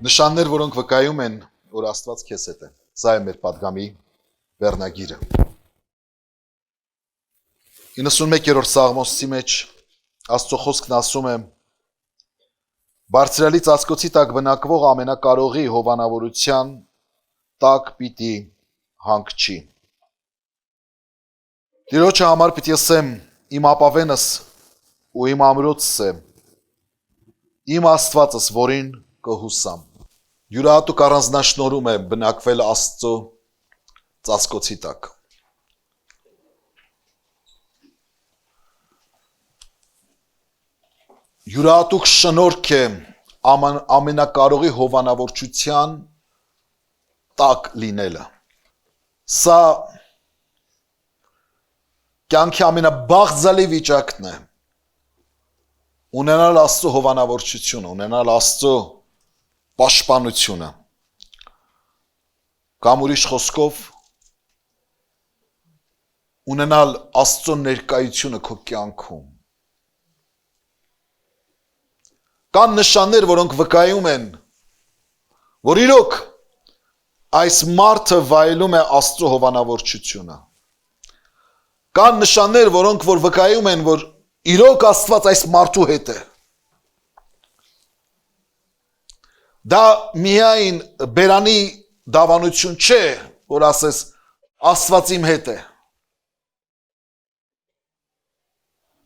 Նշաններ, որոնք վկայում են, որ Աստված քեզ հետ է։ Սա է մեր պատգամի վերնագիրը։ 91-րդ Սաղմոսի մեջ Աստծո խոսքն ասում է. Բարձրալի ծածկոցի տակ բնակվող ամենակարողի հովանավորության տակ պիտի հանգչի։ Տիրոջը համար պիտի ասեմ, իմ ապավենս ու իմ ամրոցս է, իմ Աստվածս, որին կհուսամ։ Յուրահատուկ առանձնաշնորհում է բնակվել Աստծո ծածկոցի տակ։ Յուրահատուկ շնորհք է ամենակարողի հովանավորչության տակ լինելը։ Սա կյանքի ամենաբաղձալի վիճակն է։ Ունենալ Աստծո հովանավորչությունը, ունենալ Աստծո պաշտպանությունը, կամ ուրիշ խոսքով ունենալ Աստծո ներկայությունը քո կյանքում։ Կան նշաններ, որոնք վկայում են, որ իրոք այս մարդը վայելում է Աստծո հովանավորչությունը։ Կան նշաններ, որոնք որ վկայում են, որ իրոք Աստված այս մարդու հետ է։ Դա միայն բերանի դավանություն չէ, որ ասես Աստված իմ հետ է։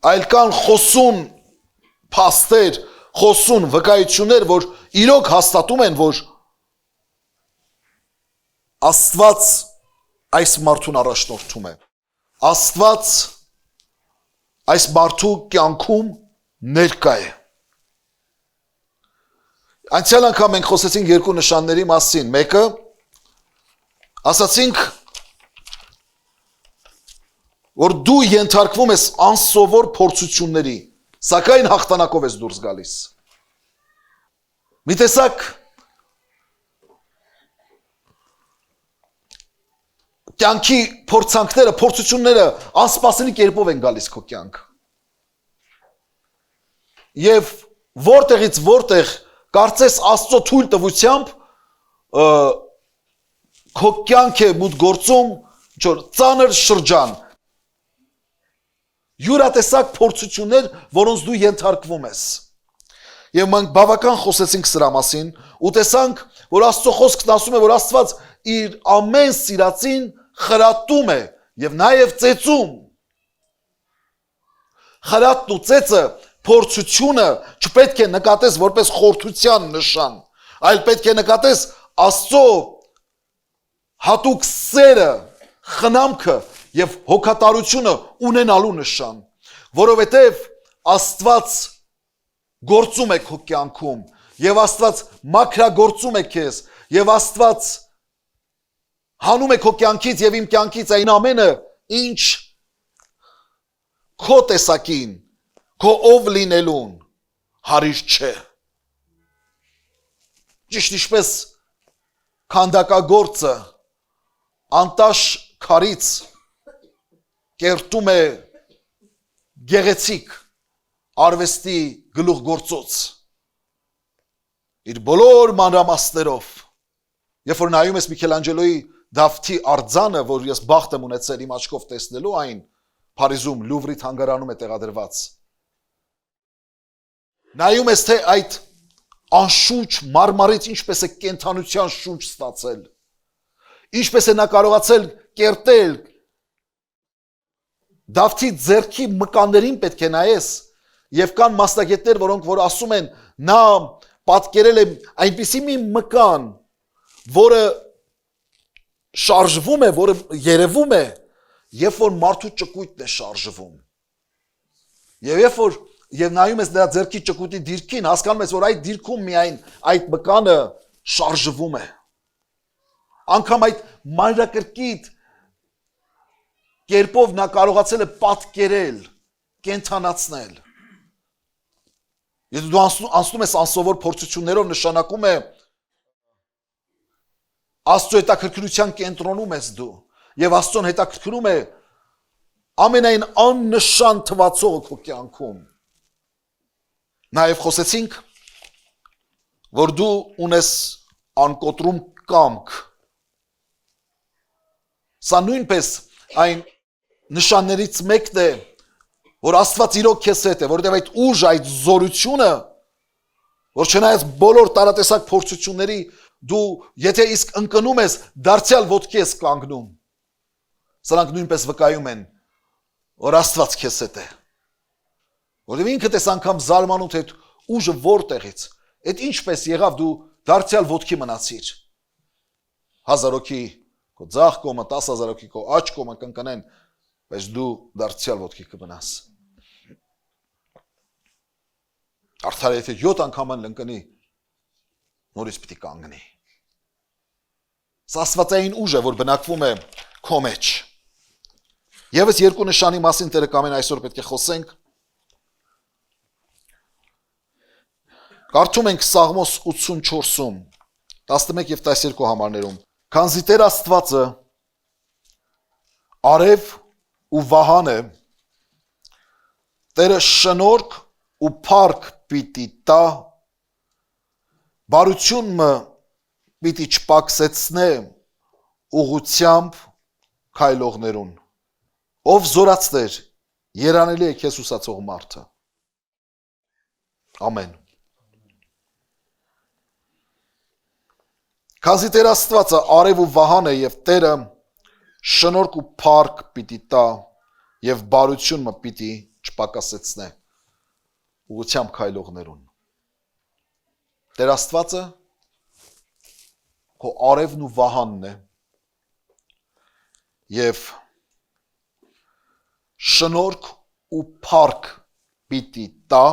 Այլ կան խոսուն փաստեր, խոսուն վկայություններ, որ իրոք հաստատում են, որ Աստված այս մարդուն առաջնորդում է։ Աստված այս մարդու կյանքում ներկա է։ Անցյալ անգամ մենք խոսեցինք երկու նշանների մասին։ Մեկը ասացինք, որ դու ենթարկվում ես անսովոր փորձությունների, սակայն հաղթանակով ես դուրս գալիս։ Մի տեսակ կյանքի փորձանքները, փորձությունները անսպասելի կերպով են գալիս քո կյանք։ Եվ որտեղից որտեղ կարծես Աստծո թույլ տվությամբ քո կյանք է մուտք գործում ծանր շրջան, յուրատեսակ փորձություններ, որոնց դու ենթարկվում ես։ Եվ մենք բավական խոսեցինք սրա մասին ու տեսանք, որ Աստծո խոսքն ասում է, որ Աստված իր ամեն սիրածին խրատում է եւ նաեւ ծեծում։ Խրատն ու ծեծը, փորձությունը չպետք է նկատես որպես խորթության նշան, այլ պետք է նկատես Աստծո հատուկ սերը, խնամքը եւ հոգատարությունը ունենալու նշան, որովհետեւ Աստված գործում է քո կյանքում եւ Աստված մաքրագործում է քեզ եւ Աստված հանում է քո կյանքից եւ իմ կյանքից այն ամենը, ինչ քո տեսակին, քո ով լինելուն հարիր չէ։ Ճիշտ ինչպես քանդակագործը անտաշ քարից կերտում է գեղեցիկ արվեստի գլուխգործոց իր բոլոր մանրամասներով, երբ որ նայում ես Միքելանջելոյի Դավթի արձանը, որ ես բախտ եմ ունեցել իմ աչքով տեսնելու այն, Փարիզում Լուվրի թանգարանում է տեղադրված, նայում ես թե այդ անշուչ մարմարից ինչպես է կենթանության շունչ ստացել, ինչպես է նա կարողացել կերտել, Դավթի ձեռքի մկաններին պետք է նայես, եւ կան մասնագետներ, որոնք որ ասում են, նա պատկերել է այնպիսի մի մկան, որը շարժվում է, որը երևում է, երբ որ մարդու ճկույտն է շարժվում։ Եվ նայում ես նրա ձեռքի ճկույտի դիրքին, հասկանում ես, որ այդ դիրքում միայն այդ մկանը շարժվում է։ Անգամ այդ մանրակրկիտ կերպով նա կարողացել է պատկերել, կենթանացնել։ Եթե դու անցնում ես անսովոր փորձություններով, նշանակում է Աստծո հետաքրքրության կենտրոնում ես դու, եւ Աստծոն հետաքրքրում է ամենայն աննշան թվացողը քո կյանքում։ Նաեւ խոսեցինք, որ դու ունես անկոտրում կամք, սա նույնպես այն նշաններից մեկն է, որ Աստված իրոք քեզ հետ է, որովհետև այդ ուժ, այդ զորությունը, որ չնայած բոլոր տարատեսակ փորձությունների, դու եթե իսկ ընկնում ես, դարձյալ ոտքի ես կանգնում, սրանք նույնպես վկայում են, որ Աստված քեզ հետ է, որովհետև ինքդ ես անգամ զարմանում, թե ուժը որտեղից, այդ ինչպես եղավ դու դարձյալ ոտքի մնացիր, 1000 հոգի քո ձախ կողմը, 10,000 հոգի քո աջ կողմը կընկնեն, բայց դու դարձյալ ոտքի կմնաս։ Արդարը եթե 7 անգամ ընկնի, նորից պիտի կանգնի։ Սա աստվածային ուժ է, որ բնակվում է քո մեջ։ Եվս երկու նշանի մասին Տերը կամեն այսօր պետք է խոսենք։ Կարդում ենք Սաղմոս 84-ում, 11 և 12 համարներում։ Քանզի Տեր Աստվածը արև ու վահան է, Տերը շնորհք ու փառք պիտի տա, բարությունը պիտի չպակսեցնե ուղղությամբ քայլողներուն։ Ով զորացներ, երանելի է քեզ ուսացող մարդը։ Ամեն։ Քանզի Տեր Աստվածը արև ու վահան է և Տերը շնորհք ու փառք պիտի տա և բարությունը պիտի չպակասեցնե ուղղությամբ քայլողներուն։ Տեր Աստվածը քո արևն ու վահանն է և շնորհք ու փառք պիտի տա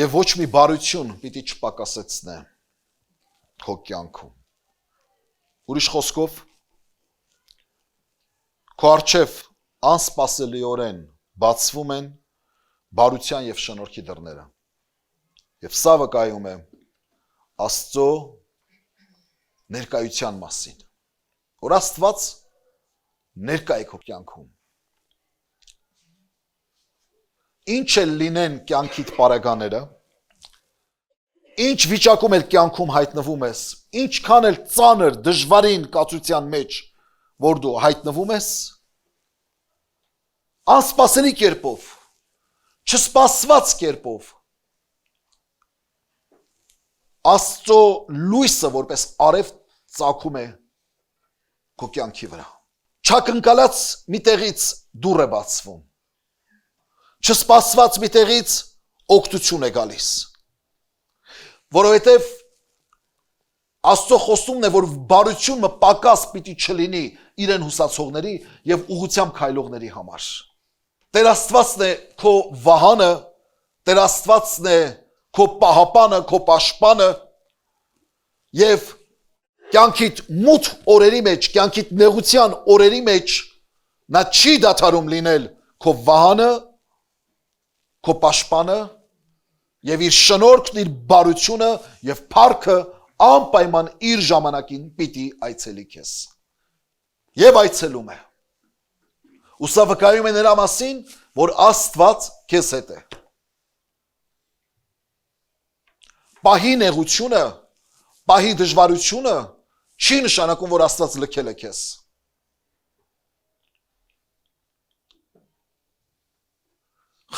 և ոչ մի բարություն պիտի չպակասեցնե քո կյանքում։ Ուրիշ խոսքով, քո առջև անսպասելիորեն բացվում են բարության և շնորհքի դռները։ Եվ սա վկայում է Աստծո ներկայության մասին, որ Աստված ներկա է քո կյանքում։ Ինչ էլ լինեն կյանքիդ պարագաները, ինչ վիճակում էլ կյանքում հայտնվում ես, ինչքան էլ ծանր դժվարին կացության մեջ, որ դու հայտնվում ես, անսպասելի կերպով, չսպասված կերպով, Աստծո լույսը որպես արև ծագում է քո կյանքի վրա։ Չակնկալած մի տեղից դուռ է բացվում, չսպասված մի տեղից օգնություն է գալիս, որովհետև Աստծո խոստումն է, որ բարությունը պակաս պիտի չլինի իրեն հուսացողների և ուղղությամբ քայլողների համար։ Տեր Աստվածն է քո վահանը, Տեր Աստվածն է քո պահապանը, քո պաշտպանը և կյանքիդ մութ օրերի մեջ, կյանքիդ նեղության օրերի մեջ նա չի դադարում լինել քո վահանը, քո պաշտպանը և իր շնորհքն, իր բարությունը և փառքը անպայման իր ժամանակին պիտի այցելի քեզ։ Եվ այցելում է։ Ու սա վկայում է նրա մասին, որ Աստված քեզ հետ է։ Պահի նեղությունը, պահի դժվարությունը չի նշանակում, որ Աստված լքել է քեզ։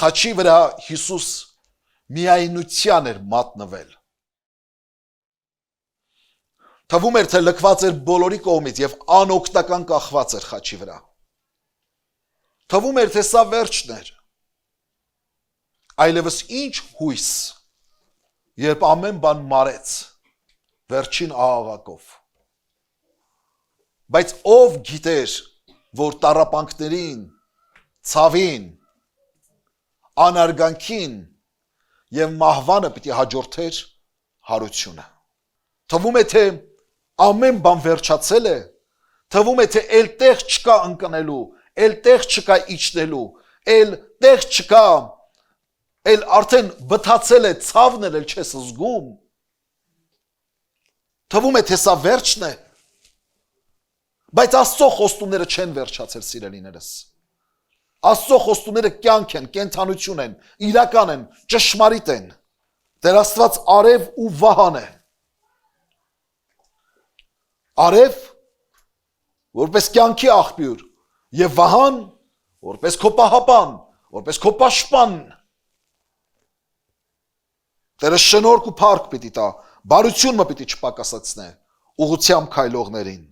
Խաչի վրա Հիսուս միայնության էր մատնվել։ Թվում էր, թե լքված էր բոլորի կողմից և անօգնական կախված էր խաչի վրա։ Թվում էր, թե սա վերջն էր։ Այլևս ինչ հույս, երբ ամեն բան մարեց վերջին աղաղակով։ Բայց ով գիտեր, որ տառապանքներին, ցավին, անարգանքին և մահվանը պիտի հաջորդեր հարությունը։ Թվում է, թե ամեն բան վերջացել է, թվում է, թե էլ տեղ չկա ընկնելու, էլ տեղ չկա իջնելու, էլ տեղ չկա, էլ արդեն բթացել է, ցավն էլ չես զգում։ Թվում է, թե սա վերջն է, բայց Աստծո խոստումները չեն վերջացել, սիրելիներս։ Աստծո խոստումները կյանք են, կենթանություն են, իրական են, ճշմարիտ են։ Տեր Աստված արև ու վահան է։ Արև որպես կյանքի աղբյուր եւ վահան որպես քո պահապան, որպես քո պաշտպան։ Տերը շնորհք ու փառք պիտի տա, բարություն մը պիտի չպակասացնե ուղղությամբ քայլողներին։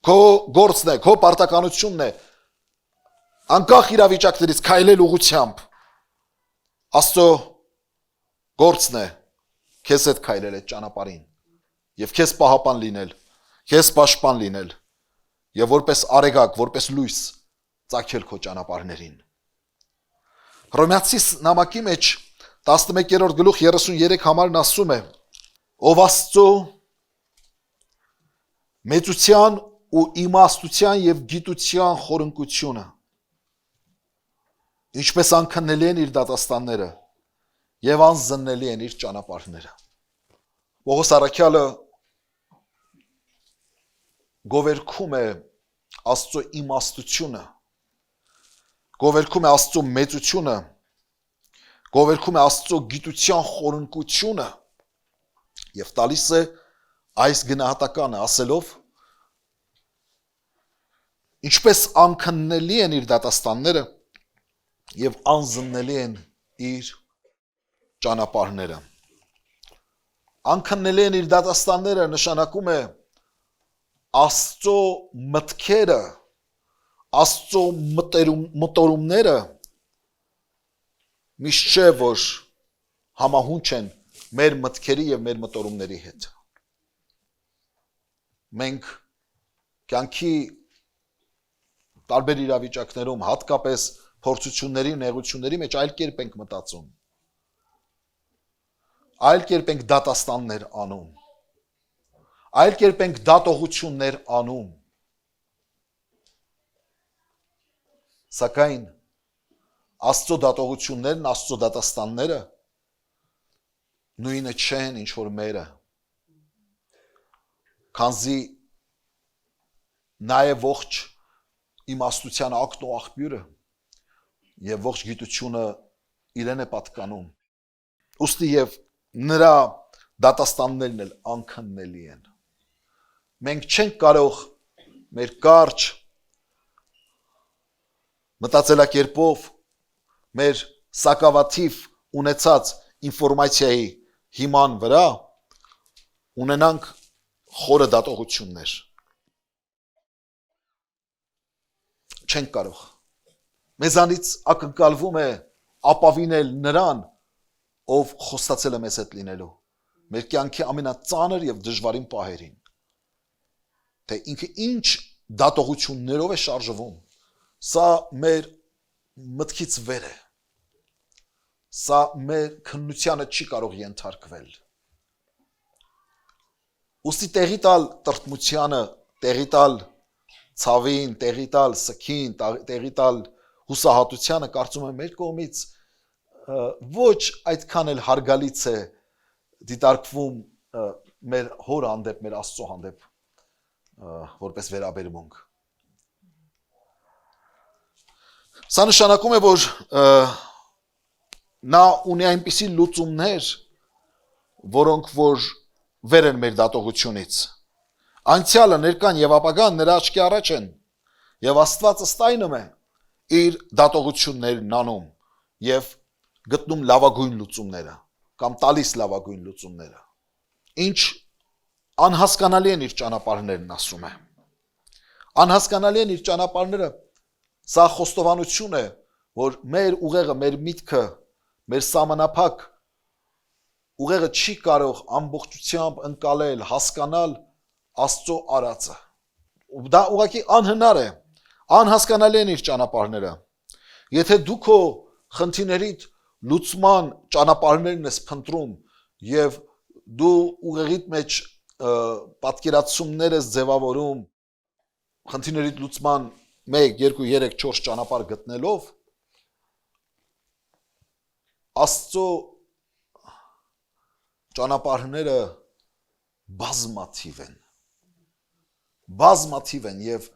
Քո գործն է, քո պարտականությունն է անկախ իրավիճակներից քայլել ուղղությամբ։ Աստծո գործն է քեզ հետ քայլել այդ ճանապարհին եւ քեզ պահապան լինել, քեզ պաշտպան լինել եւ որպես արեգակ, որպես լույս ծագել քո ճանապարհներին։ Հռոմեացիս նամակի մեջ 11-րդ գլուխ 33 համարն ասում է. ով Աստծո մեծության ու իմաստության եւ գիտության խորունկությունը, ինչպես անքննելի են իր դատաստանները եւ անզննելի են իր ճանապարհները։ Պողոս առաքյալը գովերքում է Աստծո իմաստությունը, գովերքում է Աստծո մեծությունը, գովերքում է Աստծո գիտության խորունկությունը եւ տալիս է այս գնահատականը ասելով. ինչպես անքննելի են իր դատաստանները եւ անզննելի են իր ճանապարհները։ Անքննելի են իր դատաստանները նշանակում է Աստծո մտքերը, Աստծո մտորումները միշտ չէ որ համահունչ են մեր մտքերի եւ մեր մտորումների հետ։ Մենք կյանքի տարբեր իրավիճակներում, հատկապես փորձությունների ու նեղությունների մեջ այլ կերպ ենք մտածում։ Այլ կերպ ենք դատաստաններ անում։ Այլ կերպ ենք դատողություններ անում։ Սակայն Աստծո դատողություններն, Աստծո դատաստանները նույնը չեն, ինչ որ մերը։ Քանզի նա է ողջ իմաստության ակն ու աղբյուրը եւ ողջ գիտությունը իրեն է պատկանում։ Ուստի եւ նրա դատաստաններն էլ անքննելի են։ Մենք չենք կարող մեր կարճ մտածելակերպով մեր սակավաթիվ ունեցած ինֆորմացիայի հիման վրա ունենանք խորը դատողություններ։ Չենք կարող։ Մեզանից ակնկալվում է ապավինել նրան, ով խոստացել է մեզ հետ լինելու, մեր կյանքի ամենածանր եւ դժվարին պահերին։ Թե ինքը ինչ դատողություններով է շարժվում, սա մեր մտքից վեր է։ Սա մեր քննությանը չի կարող ենթարկվել։ Ուստի տեղի տալ տրտմությանը, տեղի տալ ցավին, տեղի տալ սքին, տեղի տալ հուսահատությանը, կարծում եմ մեր կողմից ոչ այդքան էլ հարգալից է դիտարկվում մեր հոր հանդեպ, մեր Աստծո հանդեպ որպես վերաբերմունք։ Սա նշանակում է, որ նա ունի այնպիսի լուծումներ, որոնք որ վեր են մեր դատողությունից։ Անցյալը, ներկան եւ ապագան նրա աչքի առաջ են եւ Աստված ըստայնում է իր դատողություններն անում եւ գտնում լավագույն լուծումները կամ տալիս լավագույն լուծումները։ Ինչ անհասկանալի են իր ճանապարհներն, ասում է։ Անհասկանալի են իր ճանապարհները, սա խոստովանություն է, որ մեր ուղեղը, մեր միտքը, մեր սահմանափակ ուղեղը չի կարող ամբողջությամբ ընկալել, հասկանալ Աստծո արածը։ Դա ուղղակի անհնար է, անհասկանալի են իր ճանապարհները։ Եթե դու քո խնդիրներիդ լուծման ճանապարհներն ես փնտրում եւ դու ուղեղիդ մեջ պատկերացումներ ես ձևավորում խնդիրներիդ լուծման 1, 2, 3, 4 ճանապարհ գտնելով, Աստծո ճանապարհները բազմաթիվ են։ Բազմաթիվ են եւ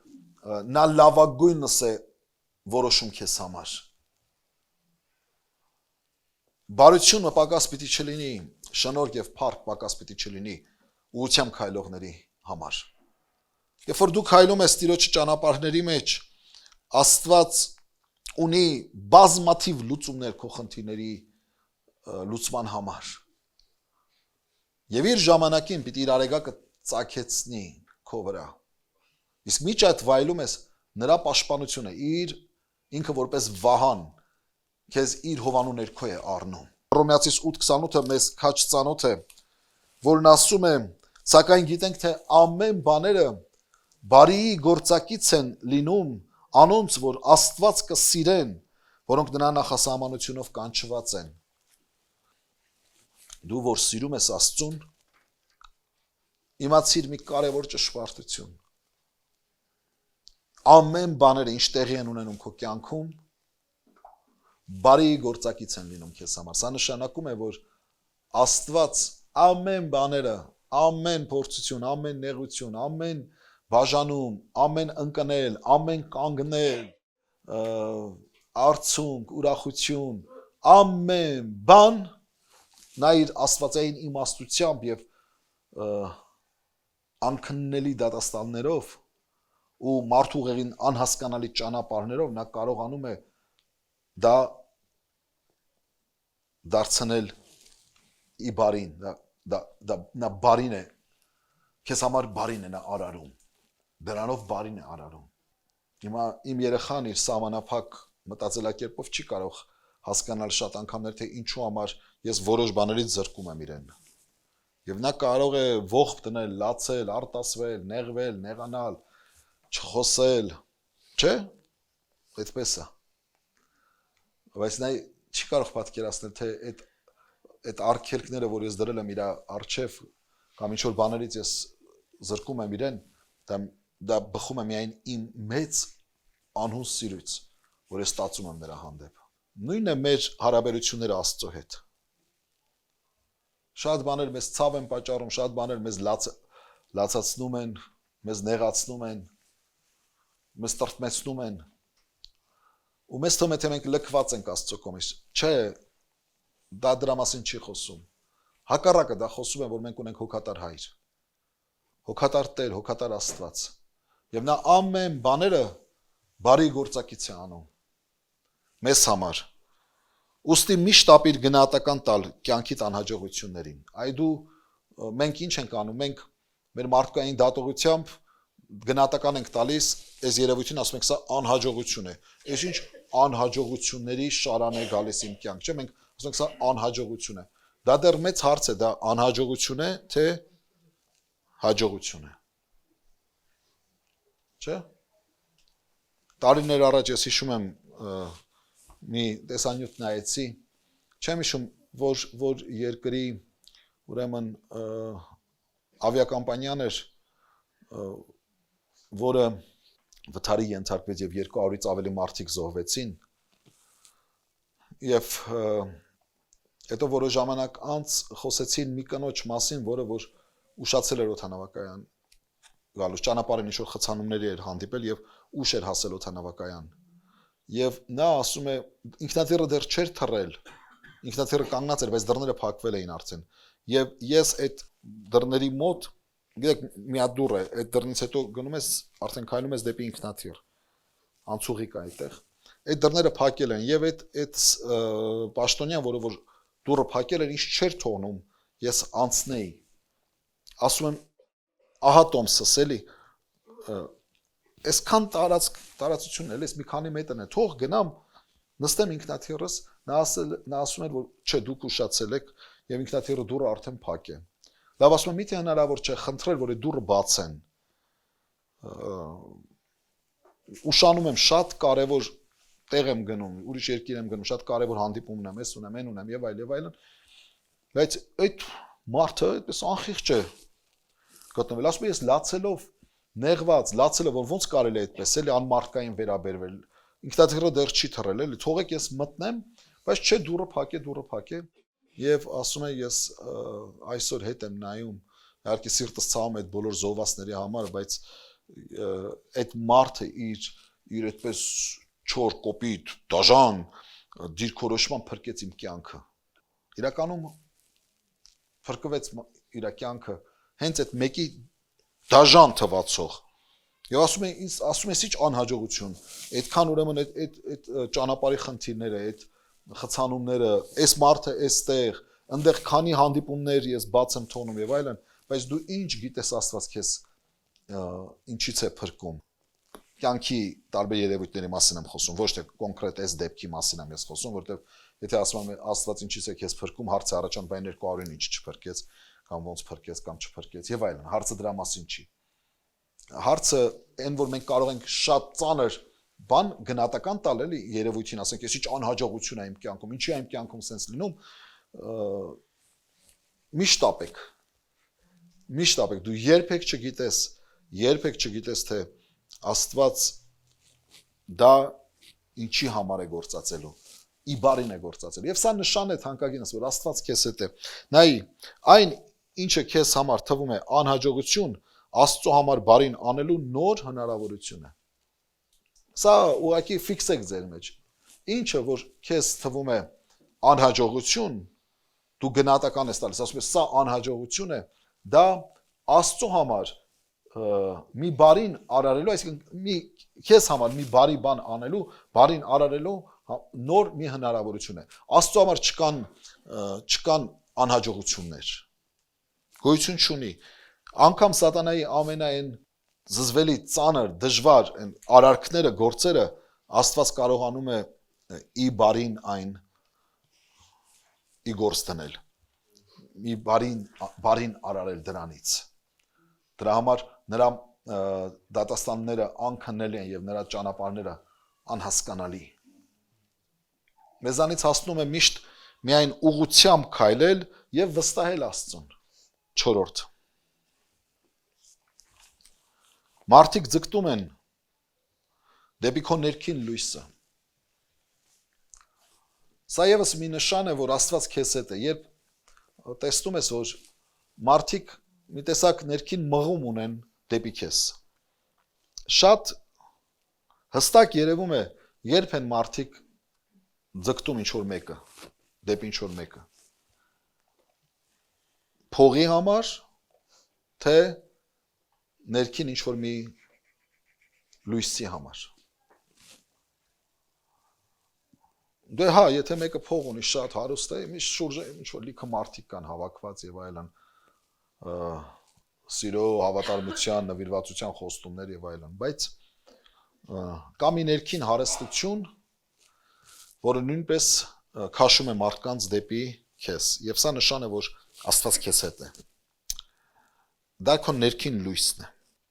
նա լավագույնս է որոշում քեզ համար։ Բարությունը պակաս պիտի չլինի, շնորհք եւ փառք պակաս պիտի չլինի ուղղությամբ քայլողների համար։ Երբ որ դու քայլում ես Տիրոջ ճանապարհների մեջ, Աստված ունի բազմաթիվ լուծումներ քո խնդիրների լուծման համար։ Եվ իր ժամանակին պիտի իր արեգակը ծագեցնի քո վրա։ Իսկ միջ այդ վայելում ես նրա պաշտպանությունը, ինքը որպես վահան քեզ իր հովանու ներքո է առնում։ Հռոմեացիս 8:28-ը մեզ քաջ ծանոթ է, որն ասում է. «Սակայն գիտենք, թե ամեն բաները բարիի գործակից են լինում, անոնց, որ Աստված կսիրեն, որոնք նրա նախասահմանությունով կանչված են»։ Դու որ սիրում ես Աստծուն, իմացիր մի կարևոր ճշմարտություն։ Ամեն բաները, ինչ տեղի են ունենում քո կյանքում, բարի գործակից են լինում քեզ համար։ Սա նշանակում է, որ Աստված ամեն բաները, ամեն փորձություն, ամեն նեղություն, ամեն բաժանում, ամեն ընկնել, ամեն կանգնել, արցունք, ուրախություն, ամեն բան նա իր աստվածային իմաստությամբ եւ անքննելի դատաստաններով ու մարդու ուղեղին անհասկանալի ճանապարհներով նա կարողանում է դա դարձնել ի բարին, նա բարին է, քեզ համար բարին է նա արարում, դրանով բարին է արարում։ Հիմա իմ երեխան իր սահմանափակ մտածելակերպով չի կարող հասկանալ շատ անգամներ, թե ինչու համար ես որոշ բաներից զրկում եմ իրեն։ Եվ նա կարող է ողբ դնել, լացել, արտասվել, նեղվել, նեղանալ, չխոսել, չէ՞։ Այդպես է։ Բայց նա չի կարող պատկերացնել, թե այդ արգելքները, որ ես դրել եմ իր առջև, կամ ինչ-որ բաներից ես զրկում եմ իրեն, դա բխում է միայն իմ մեծ անհուն սիրուց, որ ես ստացում եմ նրա հանդեպ։ Նույնն է մեր հարաբերությունները Աստծո հետ։ Շատ բաներ մեզ ցավ են պատճառում, շատ բաներ մեզ լացացնում են, մեզ նեղացնում են, մեզ տրտմեցնում են։ Ու մեզ թվում է, թե մենք լքված ենք Աստծո կողմից։ Չէ, դա դրա մասին չի խոսում։ Հակառակը դա խոսում է, որ մենք ունենք հոգատար Հայր, հոգատար Տեր, հոգատար Աստված։ Եվ նա ամեն բաները բարի գործակից է անում մեզ համար։ Ուստի միշտ ապիր գնահատական տալ կյանքիդ անհաջողություններին։ Այ դու մենք ինչ ենք անում, մենք մեր մարդկային դատողությամբ գնահատական ենք տալիս, այս երևույթին ասում ենք սա անհաջողություն է։ Այս ինչ անհաջողությունների շարան է գալիս իմ կյանք, չէ՞, մենք ասում ենք սա անհաջողություն է։ Դա դեռ մեծ հարց է, դա անհաջողություն է, թե հաջողություն է։ Չէ՞։ Տարիներ առաջ ես հիշում եմ մի տեսանյութ նայեցի, չեմ հիշում, որ երկրի ուրեմն ավիակամպանիան էր, որը վթարի ենթարկվեց եւ 200-ից ավելի մարդիկ զոհվեցին, եւ հետո որոշ ժամանակ անց խոսեցին մի կնոջ մասին, որը որ ուշացել էր օդանավակայան գալուց, ճանապարհին ինչ-որ խցանումների էր հանդիպել եւ ուշ էր հասել օդանավակայան։ Եվ նա ասում է, ինքնաթիռը դեռ չէր թռել, ինքնաթիռը կանգնած էր, բայց դռները փակվել էին արդեն։ Եվ ես այդ դռների մոտ, գիտեք, մի հատ դուռ է, այդ դռնից հետո գնում ես, արդեն քայլում ես դեպի ինքնաթիռ։ Անցուղի կա այդտեղ։ Այդ դռները փակել են եւ այդ պաշտոնյան, որը որ դուռը փակել էր, ինչ չէր թողնում, ես անցնեի։ Ասում եմ, ահա Տոմսս էլի, այսքան տարածություն էլ, այս մի քանի մետրն է, թող գնամ, նստեմ ինքնաթիռս, նա ասում էր, որ չէ, դուք ուշացել եք եւ ինքնաթիռը դուռը արդեն փակ է։ Լավ, ասում եմ, միթե հնարավոր չէ խնդրել, որ այդ դուռը բացեն։ Ուշանում եմ, շատ կարևոր տեղ եմ գնում, ուրիշ երկիր եմ գնում, շատ կարևոր հանդիպումն եմ, ես ունեմ, այն ունեմ եւ այլն։ Բայց այդ մարդը այդպես անխիղճ է գտնվել, ասում եմ, ես լացելով նեղված, լացելով, որ ոնց կարելի է այդպես էլի անմարդկային վերաբերվել։ Ինքնաթիռը դեռ չի թռել, էլի, թողեք ես մտնեմ, բայց չէ, դուռը փակ է։ Եւ ասում է, ես այսօր հետ եմ նայում, իհարկե սիրտս ցավում այդ բոլոր զոհվածների համար, բայց այդ մարդը իր այդպես չոր կոպիտ դաժան դիրքորոշման փրկեց իմ կյանքը։ Իրականում փրկվեց իր կյանքը հենց այդ մեկի դաժան թվացող։ Եվ ասում ես ինչ անհաջողություն, այդքան ուրեմն այդ ճանապարհի խնդիրները, այդ խցանումները, այս մարդը այստեղ, այնտեղ քանի հանդիպումներ ես բաց եմ թողնում եւ այլն, բայց դու ինչ գիտես Աստված քեզ ինչից է փրկում։ Կյանքի տարբեր երևույթների մասին եմ խոսում, ոչ թե կոնկրետ այս դեպքի մասին եմ ես խոսում, որովհետեւ եթե ասում եմ Աստված ինչից է քեզ փրկում, հարցը առաջան բան 200-ին ինչ չփրկեց, կամ ոնց փրկեց կամ չփրկեց եւ այլն, հարցը դրա մասին չի։ Հարցը այն որ մենք կարող ենք շատ ծանր բան գնահատական տալ էլի երևույթին, ասենք ես ինչ անհաջողություն է իմ կյանքում, ինչի է իմ կյանքում sense լինում, միշտ ապեք դու երբեք չգիտես թե Աստված դա ինչի համար է գործածելու, ի բարին է գործածելու։ Եվ սա նշան է թանկագինս, որ Աստված քեզ հետ է։ Նայ, այն ինչը քեզ համար թվում է անհաջողություն, Աստծո համար բարին անելու նոր հնարավորություն է։ Սա ուղղակի ֆիքսեք ձեր մեջ։ Ինչը որ քեզ թվում է անհաջողություն, դու գնահատական ես տալիս, ասում ես սա անհաջողություն է, դա Աստծո համար մի բարին արարելու, այսինքն քեզ համար մի բարի բան անելու, բարին արարելու նոր մի հնարավորություն է։ Աստծո համար չկան անհաջողություններ։ Գոյություն չունի։ Անկամ սատանայի ամենայն զզվելի ծանր, դժվար արարքները, գործերը Աստված կարողանում է ի բարին այն ի գործ դնել, մի բարին արարել դրանից։ Դրա համար նրա դատաստանները անքննելի են եւ նրա ճանապարհները անհասկանալի։ Մեզանից հասնում է միշտ միայն ուղղությամբ քայլել եւ վստահել Աստծուն։ 4. Մարդիկ ձգտում են դեպի քո ներքին լույսը։ Սա եւս մի նշան է, որ Աստված քեզ հետ է, երբ տեսնում ես, որ մարդիկ մի տեսակ ներքին մղում ունեն դեպի քեզ։ Շատ հստակ երևում է, երբ են մարդիկ ձգտում ինչ-որ մեկը, դեպի ինչ-որ մեկը։ Փողի համար, թե ներքին ինչ-որ մի լույսի համար։ Դե հա, եթե մեկը փող ունի շատ հարուստ է, միշտ շուրջը ինչ-որ լիքը մարդիկ կան հավաքված եւ այլն, սիրո, հավատարմության, նվիրվածության խոստումներ եւ այլն, բայց կա մի ներքին հարստություն, որը նույնպես քաշում է մարդկանց դեպի քեզ, եւ սա նշան է, որ Աստված քեզ հետ է։ Դա քո ներքին լույսն է։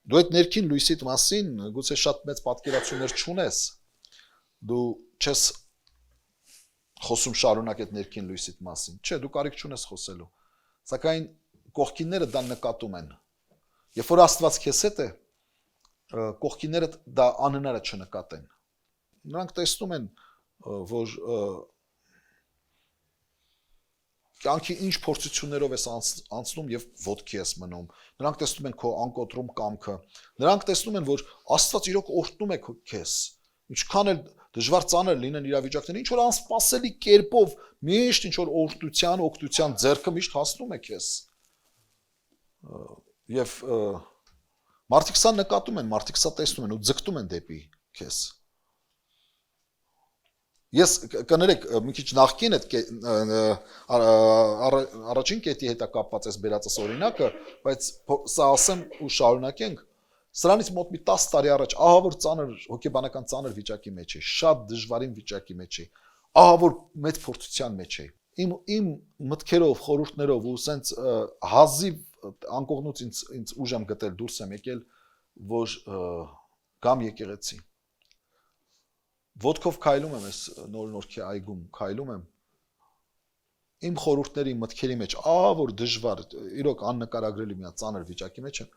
Դու այդ ներքին լույսիդ մասին գուցե շատ մեծ պատկերացումներ չունես։ Դու չես խոսում շարունակ այդ ներքին լույսիդ մասին։ Չէ, դու կարիք չունես խոսելու։ Սակայն կողքինները դա նկատում են։ Երբ որ Աստված քեզ հետ է, կողքինները դա անհնար է չնկատեն։ Նրանք տեսնում են, որ կյանքի ինչ փորձություններով ես անցնում եւ ոտքի ես մնում։ Նրանք տեսնում են քո անկոտրում կամքը։ Նրանք տեսնում են, որ Աստված իրոք օրհնում է քեզ։ Ինչքան էլ դժվար ծանր լինեն իրավիճակները, ինչ որ անսպասելի կերպով միշտ ինչ որ օրհնության, օգնության ձեռքը միշտ հասնում է քեզ։ Եվ մարդիկ սա նկատում են, մարդիկ սա տեսնում են ու ձգտում են դեպի քեզ։ Ես կներեք մի քիչ նախքին այդ առաջին կետի հետ կապված էս բերածս օրինակը, բայց սա ասեմ ու շարունակենք, սրանից մոտ մի 10 տարի առաջ ահա որ ծանր հոգեբանական ծանր վիճակի մեջ էի, շատ դժվարին վիճակի մեջ էի, ահա որ մեծ փորձության մեջ էի։ Իմ մտքերով, խորհուրդներով ու սենց հազիվ անկողնուց ինձ ուժ եմ գտել, դուրս եմ եկել, որ գամ եկեղեցի։ Ոտքով քայլում եմ այս նոր-նորքի այգում, քայլում եմ։ Իմ խորհուրդների մտքերի մեջ, ահա որ դժվար, իրոք աննկարագրելի մի ծանր վիճակի մեջ եմ։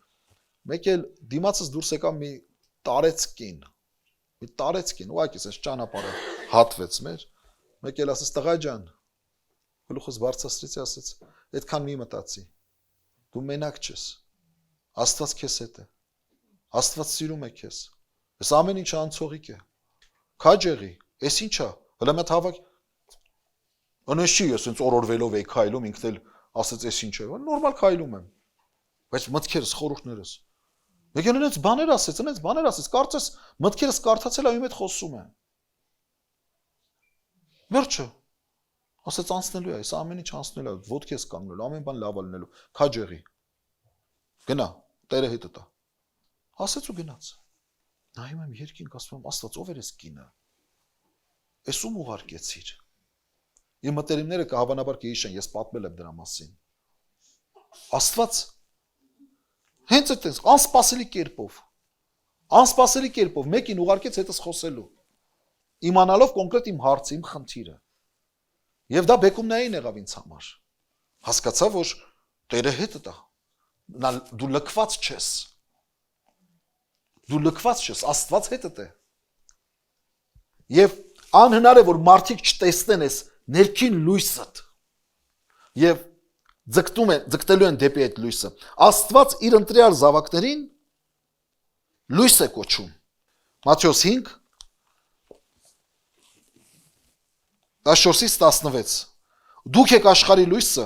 Մեկ էլ դիմացս դուրս եկավ մի տարեց կին, ուղղակի այս ճանապարհը հատվեց մեր։ Մեկ էլ ասեց տղա ջան, գլուխս բարձրացրեցի, ասեց, այդքան մի մտածի։ Դու մենակ չես։ Աստված քեզ հետ է։ Աստված սիրում է քեզ։ Այս ամեն ինչը անցողիկ է։ քաջեղի, էս ինչա, հələ մետ հավաք Անեշի ես ինձ օրորվելով էի քայլում, ինքն էլ ասեց էս ինչ է, նորմալ քայլում եմ։ Բայց մտքերս, խորհուրդներս։ Եկան ինձ բաներ ասեց, կարծես մտքերս կարդացել այ իմ հետ խոսում են։ Վերջը։ Ասեց անցնելու է, այս ամեն ինչ անցնելու է, ոտքի ես կանգնելու, ամեն բան լավ լինելու, քաջեղի։ Գնա, Տերը հետը տա։ Ասեց ու գնաց։ Նայում եմ երկինք, ասում եմ, Աստված, ով էր էս կինը։ Էս ում ուղարկեցիր։ Իմ մտերիմները կհավանաբար կհիշեն, ես պատմել եմ դրա մասին։ Աստված հենց այդպես անսպասելի կերպով մեկին ուղարկեց հետս խոսելու։ Իմանալով կոնկրետ իմ հարցը, իմ խնդիրը։ Եվ դա բեկումնային եղավ ինձ համար։ Հասկացա, որ Տերը հետը տա։ Դու լքված չես։ Աստված հետդ է։ Եվ անհնար է, որ մարդիկ չտեսնեն ես ներքին լույսըդ և ձգտելու են դեպի այդ լույսը։ Աստված իր ընտրյալ զավակներին լույս է կոչում։ Մատթեոս 5, 14-16 Դուք եք աշխարհի լույսը,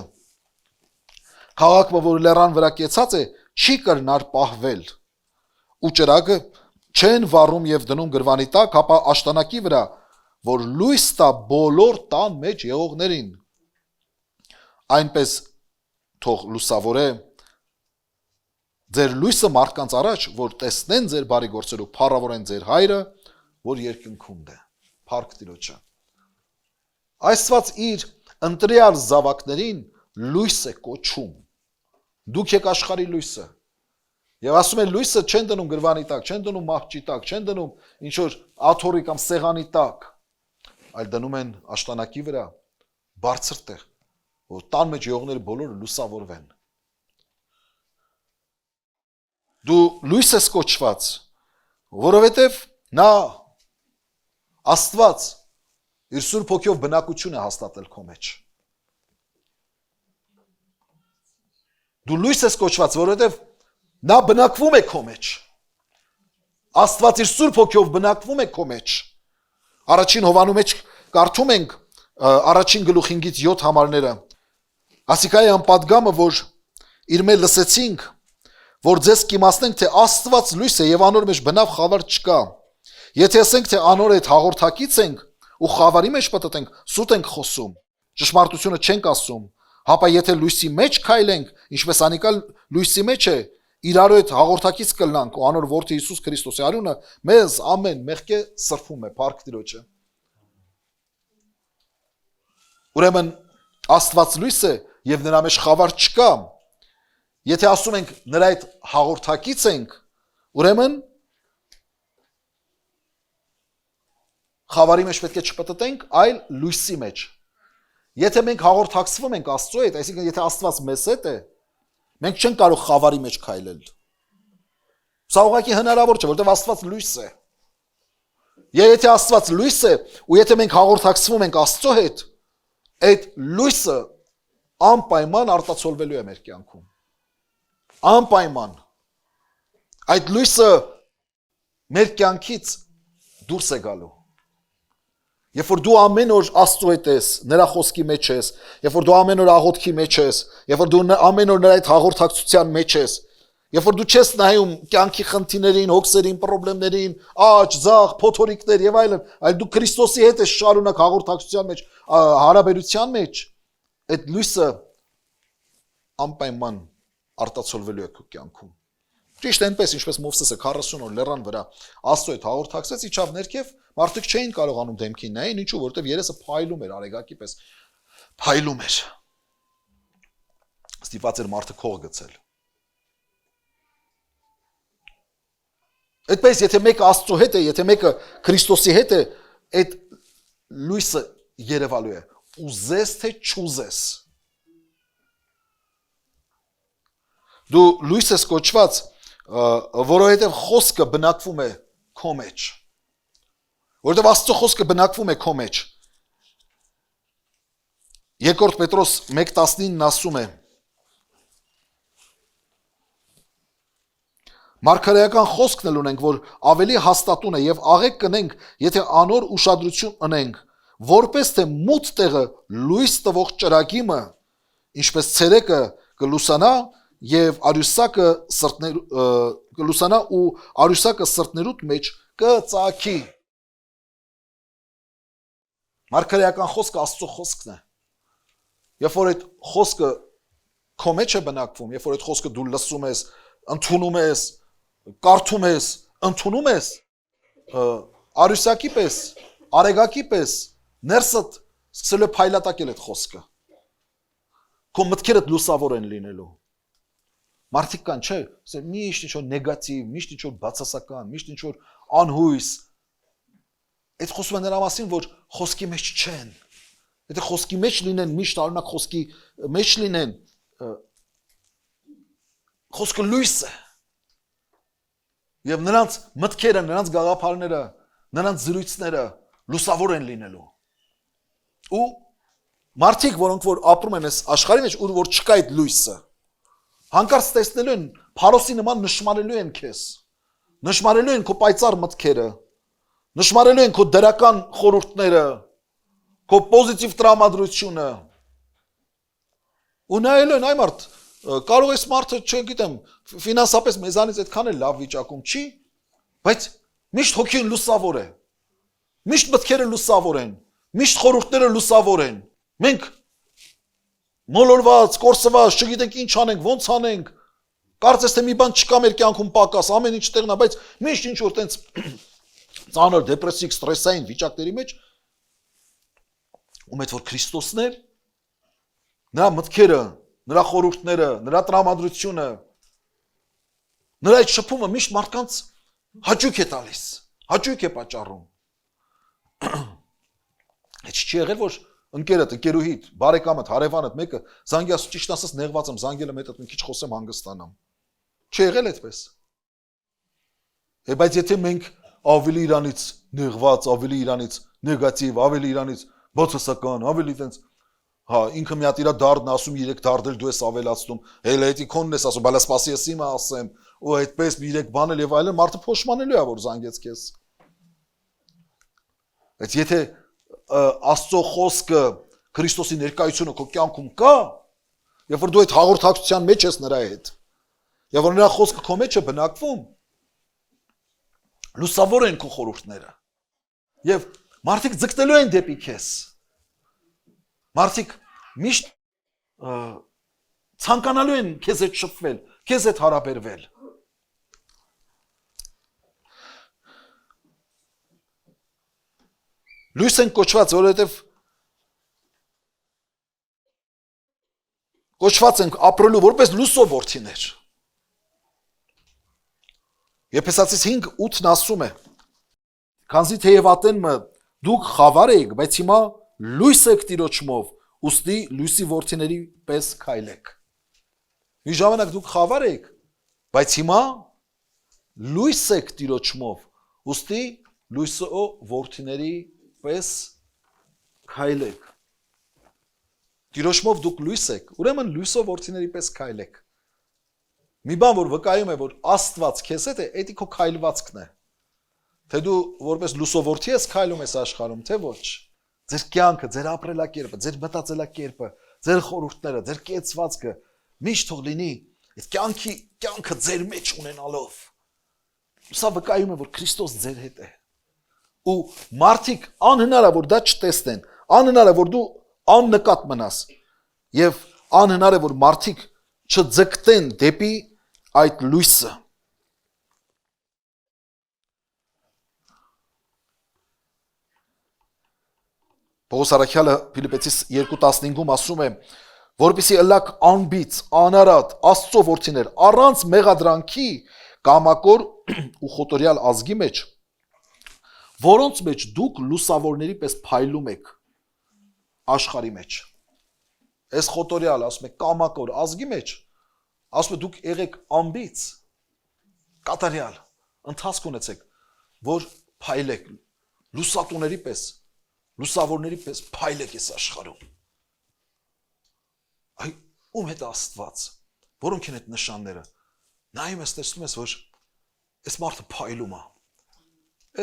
քաղաքը, որ լեռան վրա կեցած է, չի կրնար պահվել, ու ճրագը չեն վառում և դնում գրվանի տակ, հապա աշտանակի վրա, որ լույս տա բոլոր տան մեջ եղողներին։ Այնպես թող լուսավորե ձեր լույսը մարդկանց առաջ, որ տեսնեն ձեր բարի գործերը, փառավորեն ձեր հայրը, որ երկնքում է։ Փառք Տիրոջը։ Աստված իր ընտրյալ զավակներին լույս է կոչում։ Դուք եք աշխարհի լույսը։ Եվ ասում են լույսը չեն դնում գրվանի տակ, չեն դնում մահճի տակ, չեն դնում ինչ որ աթոռի կամ սեղանի տակ, այլ դնում են աշտանակի վրա, բարձր տեղ, որ տան մեջ եղողները բոլորը լուսավորվեն։ Դու լույս ես կոչված, որովհետև նա Աստված իր Սուրբ Հոգիով բնակություն է հաստատել քո մեջ։ Դու լույս ես կոչված, որովհետև նա բնակվում է քո մեջ։ Աստված իր Սուրբ Հոգիով բնակվում է քո մեջ։ Առաջին Հովանու մեջ կարդում ենք առաջին գլուխ 5-ից 7 համարները։ Ասիկայի անպատգամը, որ իր մեջ լսեցինք, որ ձեզ կիմացնենք, թե Աստված լույս է և անոր մեջ բնավ խավար չկա։ Եթե ասենք, թե անոր հետ հաղորդակից ենք ու խավարի մեջ պտտենք, սուտ ենք խոսում, ճշմարտությունը չենք ասում, հապա եթե լույսի մեջ քայլենք, ինչպես անիկա լույսի մեջ է, իրարու հետ հաղորդակից կլնանք ու անոր որդի Հիսուս Քրիստոսի արյունը մեզ ամեն մեղքի սրբում է, փառք Տիրոջը։ Ուրեմն Աստված լույս է և նրա մեջ խավար չկա։ Եթե ասում ենք նրա հետ հաղորդակից ենք, ուրեմն խավարի մեջ պետք է չպտտենք, այլ լույսի մեջ։ Եթե մենք հաղորդակցվում ենք Աստծո հետ, այսինքն եթե Աստված մեզ հետ է, մենք չենք կարող խավարի մեջ քայլել։ Սա ուղղակի հնարավոր չէ, որովհետև Աստված լույս է։ Եվ եթե Աստված լույս է, ու եթե մենք հաղորդակցվում ենք Աստծո հետ, այդ լույսը անպայման արտացոլվելու է մեր կյանքում։ Անպայման։ Այդ լույսը մեր կյանքից դուրս է գալու։ Երբ որ դու ամեն օր Աստծո հետ ես, նրա խոսքի մեջ ես, երբ որ դու ամեն օր աղոթքի մեջ ես, երբ որ դու ամեն օր նրա հետ հաղորդակցության մեջ ես, երբ որ դու չես նայում կյանքի խնդիրներին, հոգսերին, խնդիրներին, աճ, ձախ, փոթորիկներ եւ այլն, այլ դու Քրիստոսի հետ ես շարունակ հաղորդակցության մեջ, հարաբերության մեջ, այդ լույսը անպայման արտացոլվելու է քո կյանքում։ Ճիշտ այնպես, ինչպես Մովսեսը 40 օր լեռան վրա Աստծո հետ հաղորդակցեց, իջավ ներքև, մարդիկ չէին կարողանում դեմքին նայեն, ինչու, որովհետև երեսը փայլում էր, արեգակի պես փայլում էր։ Ստիպված էր մարդը քող գցել։ Այդպես, եթե մեկը Աստծո հետ է, եթե մեկը Քրիստոսի հետ է, այդ լույսը երևալու է, ուզես թե չուզես։ Դու լույս ես կոչված, որովհետև խոսքը բնակվում է քո մեջ։ Որովհետև Աստծո խոսքը բնակվում է քո մեջ։ Երկրորդ Պետրոս 1:19-ն ասում է. Մարգարեական խոսքն էլ ունենք, որ ավելի հաստատուն է եւ աղեկ կնենք, եթե անոր ուշադրություն ունենք, որպես թե մութ տեղը լույս տվող ճրագիմը, ինչպես ցերեկը կլուսանա եւ արյուսակը կլուսանա ու արյուսակը սրտներուտ մեջ կծակի։ Մարգարեական խոսքը Աստծո խոսքն է։ Երբ որ այդ խոսքը քո մեջ է բնակվում, երբ որ այդ խոսքը դու լսում ես, ընդունում ես, կարդում ես, ընդունում ես, արյուսակի պես, արեգակի պես, ներսդ սկսել է փայլատակել այդ խոսքը։ Քո մտքերդ լուսավոր են լինելու։ Մարդիկ կան, չէ, միշտ ինչ-որ նեգատիվ, միշտ ինչ-որ բացասական, միշտ ինչ-որ անհույս։ Այդ խոսում է նրա մասին, որ խոսքի մեջ չեն։ Եթե խոսքի մեջ լինեն, միշտ արունակ խոսքի մեջ լինեն, խոսքը լույս է։ Եվ նրանց մտքերը, նրանց գաղափարները, նրանց զրույցները լուսավոր են լինելու։ Ու մարդիկ, որոնք որ ապրում են այս աշխարհի մեջ, ուր որ չկա այդ լույսը, հանկարծ տեսնելու են, Փարոսի նման նշмарելու են քեզ։ Նշмарելու են քո պայծառ մտքերը, նշмарելու են քո դրական խորհուրդները, քո պոզիտիվ տրամադրությունը։ Ու նայելու են, այ մարդ, կարող է մարդը, չգիտեմ, ֆինանսապես մեզանից այդքան է լավ վիճակում չի, բայց միշտ հոգին լուսավոր է։ Միշտ մտքերը լուսավոր են, միշտ խորհուրդները լուսավոր են։ Մենք մոլորված, կորսված, չգիտենք ինչ անենք, ոնց անենք։ Կարծես թե մի բան չկա մեր կյանքում պակաս, ամեն ինչ տեղն է, բայց միշտ ինչ որ տենց ծանր դեպրեսիվ, ստրեսային վիճակների մեջ ում այդ որ Քրիստոսն է, նրա մտքերը, նրա խորհուրդները, նրա տրամադրությունը, նրա այդ շփումը միշտ մարդկանց հաճույք է տալիս, հաճույք է պատճառում։ Այդ չի եղել, որ ընկերդ, ընկերուհիդ, բարեկամդ, հարևանդ մեկը զանգի ասում, ճիշտ ասած նեղված եմ, զանգել եմ հետդ մի քիչ խոսեմ հանգստանամ։ Չի եղել այդպես։ Բայց եթե մենք ավելի իրանից նեղված, ավելի իրանից նեգատիվ, ավելի իրանից բացասական, ավելի տենց հա, ինքը մի հատ իրա դարդն ասում, 3 դարդել դու ես ավելացնում, հել հետի քոնն ես ասում, բալա սպասի ես իմը ասեմ, ու այդպես 3 բան էլ եւ այլն, մարդը փոշմանելու է, որ զանգեց քեզ։ Բայց եթե Աստծո խոսքը, Քրիստոսի ներկայությունը քո կյանքում կա, երբ որ դու այդ հաղորդակցության մեջ ես նրա հետ, եւ որ նրա խոսքը քո մեջ է բնակվում, լուսավոր են քո խորհուրդները։ Եվ մարդիկ ձգտելու են դեպի քեզ։ Մարդիկ միշտ ցանկանալու են քեզ հետ շփվել, քեզ հետ հարաբերվել։ Լույս են կոչված, որովհետև կոչված ենք ապրելու որպես լույսով որդիներ։ Եփեսացիս 5:8-ն ասում է. Քանզի թեև ատենը դուք խավար եք, բայց հիմա լույս եք Տիրոջմով, ուստի լույսի որդիների պես քայլեք։ Մի ժամանակ դուք խավար եք, բայց հիմա լույս եք Տիրոջմով, ուստի լույսո որդիների պես քայլեք։ Տիրոջմով դուք լույս եք, ուրեմն լույսով որդիների պես քայլեք։ Մի բան որ վկայում է, որ Աստված քեզ հետ է, դա քո քայլվածքն է։ Թե դու որպես լույսով որդի ես քայլում ես աշխարհում, թե ոչ։ Ձեր կյանքը, ձեր ապրելակերպը, ձեր մտածելակերպը, ձեր խորհուրդները, ձեր կեցվածքը միշտ թող լինի այդ կյանքը ձեր մեջ ունենալով։ Սա վկայում է, որ Քրիստոս ձեր հետ է։ Ու մարդիկ անհնար է, որ դա չտեսնեն, անհնար է, որ դու աննկատ մնաս, եւ անհնար է, որ մարդիկ չձգտեն դեպի այդ լույսը։ Պողոս առաքյալը Փիլիպպեցիս 2:15-ում ասում է, որպեսզի ըլլակ անբիծ, անարատ, Աստծո որդիներ, առանց մեղադրանքի, կամակոր ու խոտորյալ ազգի մեջ, որոնց մեջ դուք լուսավորների պես փայլում եք աշխարհի մեջ։ Այս խոտորյալ ասում է կամակոր ազգի մեջ, ասում է դուք եղեք անբիծ, կատարյալ, ընթացք ունեցեք, որ փայլեք լուսատուների պես, լուսավորների պես փայլեք այս աշխարհում։ Այ ում հետ Աստված, որոնք են այդ նշանները։ Նայում ես, տեսնում ես, որ Այս մարդը փայլում է։